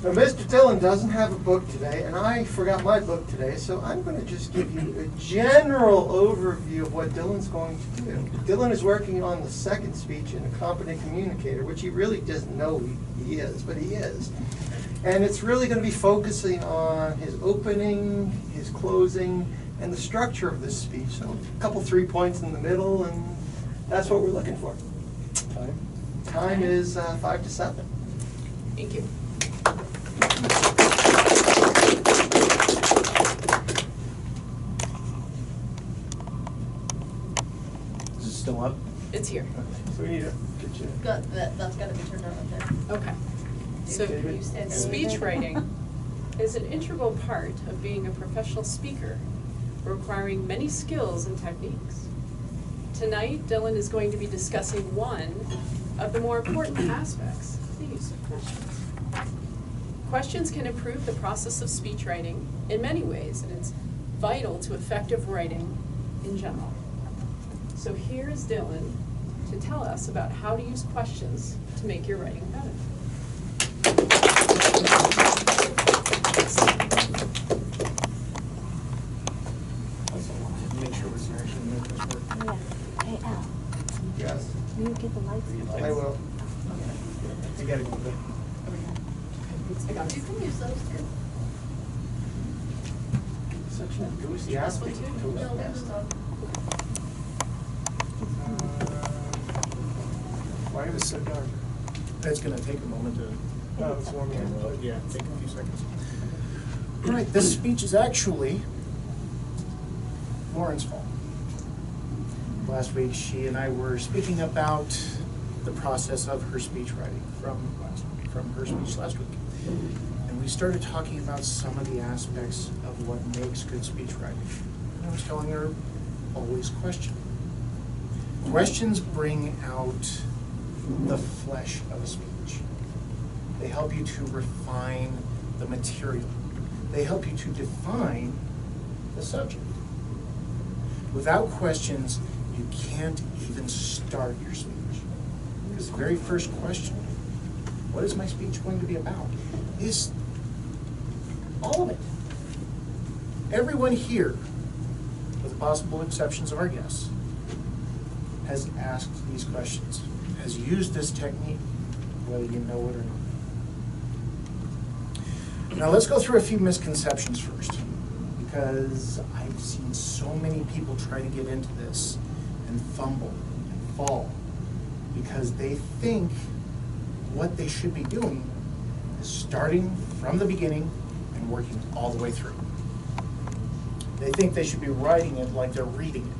Now, Mr. Dillon doesn't have a book today, and I forgot my book today, so I'm going to just give you a general overview of what Dillon's going to do. Dillon is working on the second speech in A Competent Communicator, which he really doesn't know he is, but he is. And it's really going to be focusing on his opening, his closing, and the structure of this speech. So a couple 3 points in the middle, and that's what we're looking for. Time is 5 to 7. Thank you. Is it still up? It's here. Okay. So we need to get you. That's got to be turned on up there. Okay. So, speech writing is an integral part of being a professional speaker, requiring many skills and techniques. Tonight, Dillon is going to be discussing one of the more important aspects, the use of questions. Questions can improve the process of speech writing in many ways, and it's vital to effective writing in general. So here is Dillon to tell us about how to use questions to make your writing better. Make sure we're actually making this work. Yeah. Hey, Al, Yes. will you get the lights? I will. You gotta go there. I got You you. can use those too. Section of Goose, You yes. want one too? No, leave those on. Why is it so dark? It's going to take a moment to, Oh, it's warming up. yeah, take a few seconds. All right, this speech is actually Lauren's fault. Last week, she and I were speaking about the process of her speech writing from her speech last week. And we started talking about some of the aspects of what makes good speech writing. And I was telling her, always question. Questions bring out the flesh of a speech. They help you to refine the material. They help you to define the subject. Without questions, you can't even start your speech. Because the very first question, what is my speech going to be about, is all of it. Everyone here, with the possible exceptions of our guests, has asked these questions, has used this technique, whether you know it or not. Now let's go through a few misconceptions first, because I've seen so many people try to get into this and fumble and fall, because they think what they should be doing is starting from the beginning and working all the way through. They think they should be writing it like they're reading it.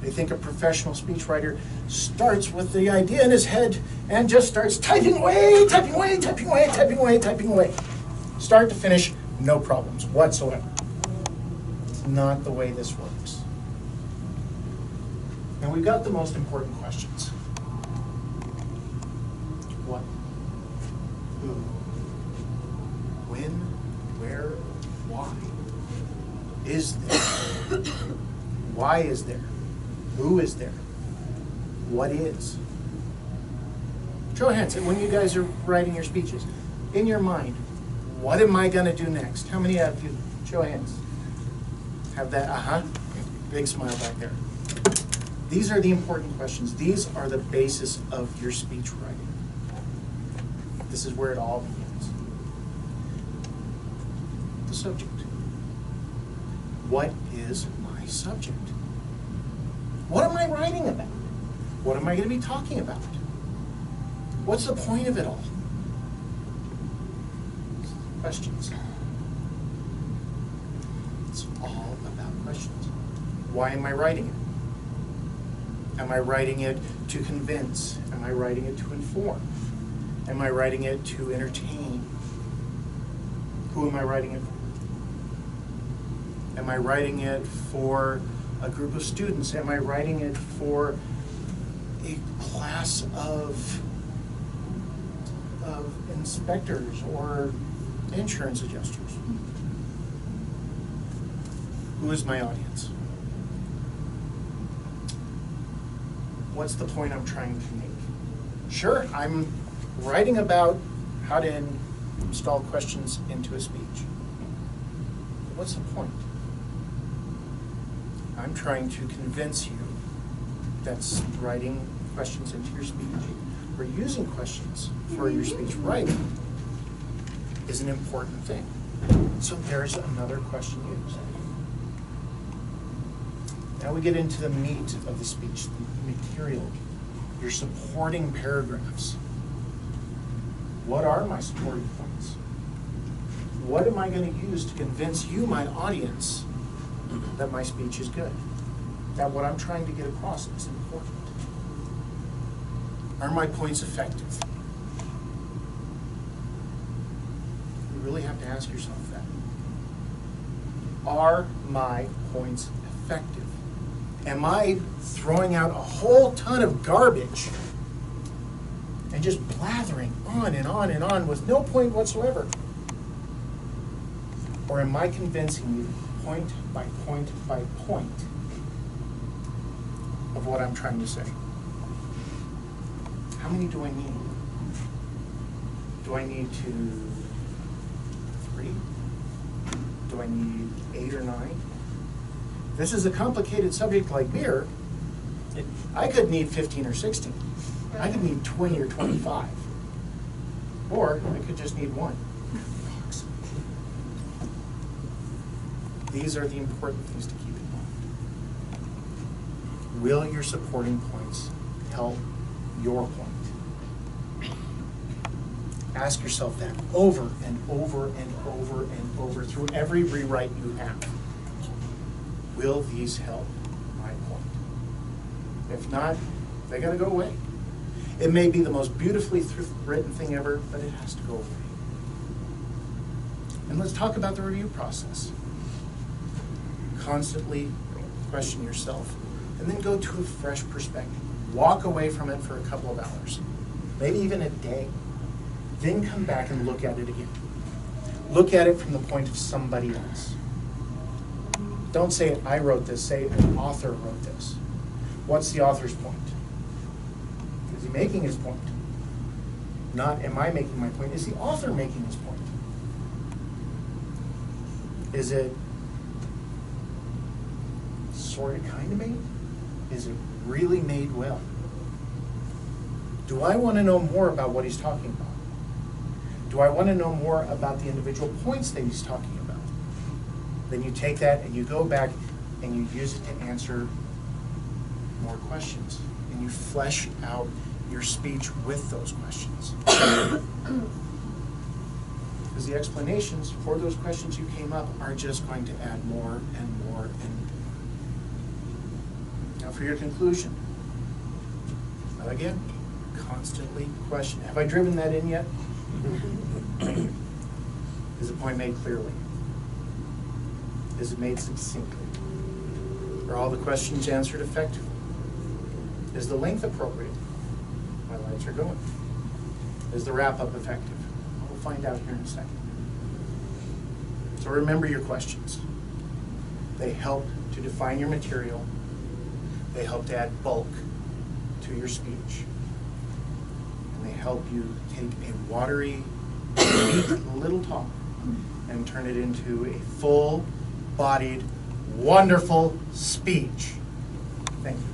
They think a professional speechwriter starts with the idea in his head and just starts typing away, typing away, typing away, typing away, typing away. Start to finish, no problems whatsoever. It's not the way this works. Now we've got the most important questions. What? Who? When? Where? Why? Is there? Why is there? Who is there? What is? Show of hands, when you guys are writing your speeches, in your mind, what am I going to do next? How many of you, show of hands, have that, big smile back there. These are the important questions. These are the basis of your speech writing. This is where it all begins. The subject. What is my subject? What am I writing about? What am I going to be talking about? What's the point of it all? Questions. It's all about questions. Why am I writing it? Am I writing it to convince? Am I writing it to inform? Am I writing it to entertain? Who am I writing it for? Am I writing it for a group of students? Am I writing it for a class of inspectors or insurance adjusters? Who is my audience? What's the point I'm trying to make? Sure, I'm writing about how to install questions into a speech. But what's the point? I'm trying to convince you that writing questions into your speech or using questions for your speech writing is an important thing. So there's another question used. Now we get into the meat of the speech, the material, your supporting paragraphs. What are my supporting points? What am I going to use to convince you, my audience, that my speech is good? That what I'm trying to get across is important. Are my points effective? You really have to ask yourself that. Are my points effective? Am I throwing out a whole ton of garbage and just blathering on and on and on with no point whatsoever? Or am I convincing you point by point by point of what I'm trying to say? How many do I need? Do I need 3? Do I need 8 or 9? This is a complicated subject like beer. I could need 15 or 16. I could need 20 or 25. Or I could just need 1. These are the important things to keep in mind. Will your supporting points help your point? Ask yourself that over and over and over and over through every rewrite you have. Will these help my point? If not, they gotta go away. It may be the most beautifully written thing ever, but it has to go away. And let's talk about the review process. Constantly question yourself, and then go to a fresh perspective. Walk away from it for a couple of hours, maybe even a day. Then come back and look at it again. Look at it from the point of somebody else. Don't say, I wrote this, say an author wrote this. What's the author's point? Is he making his point? Not, am I making my point? Is the author making his point? Is it sort of kind of made? Is it really made well? Do I want to know more about what he's talking about? Do I want to know more about the individual points that he's talking about? Then you take that and you go back and you use it to answer more questions. And you flesh out your speech with those questions. Because the explanations for those questions you came up are just going to add more and more and more. Now for your conclusion. Again, constantly question. Have I driven that in yet? Is the point made clearly? Is it made succinctly? Are all the questions answered effectively? Is the length appropriate? My lights are going. Is the wrap-up effective? We'll find out here in a second. So remember your questions. They help to define your material. They help to add bulk to your speech. And they help you take a watery, weak little talk and turn it into a full-bodied, wonderful speech. Thank you.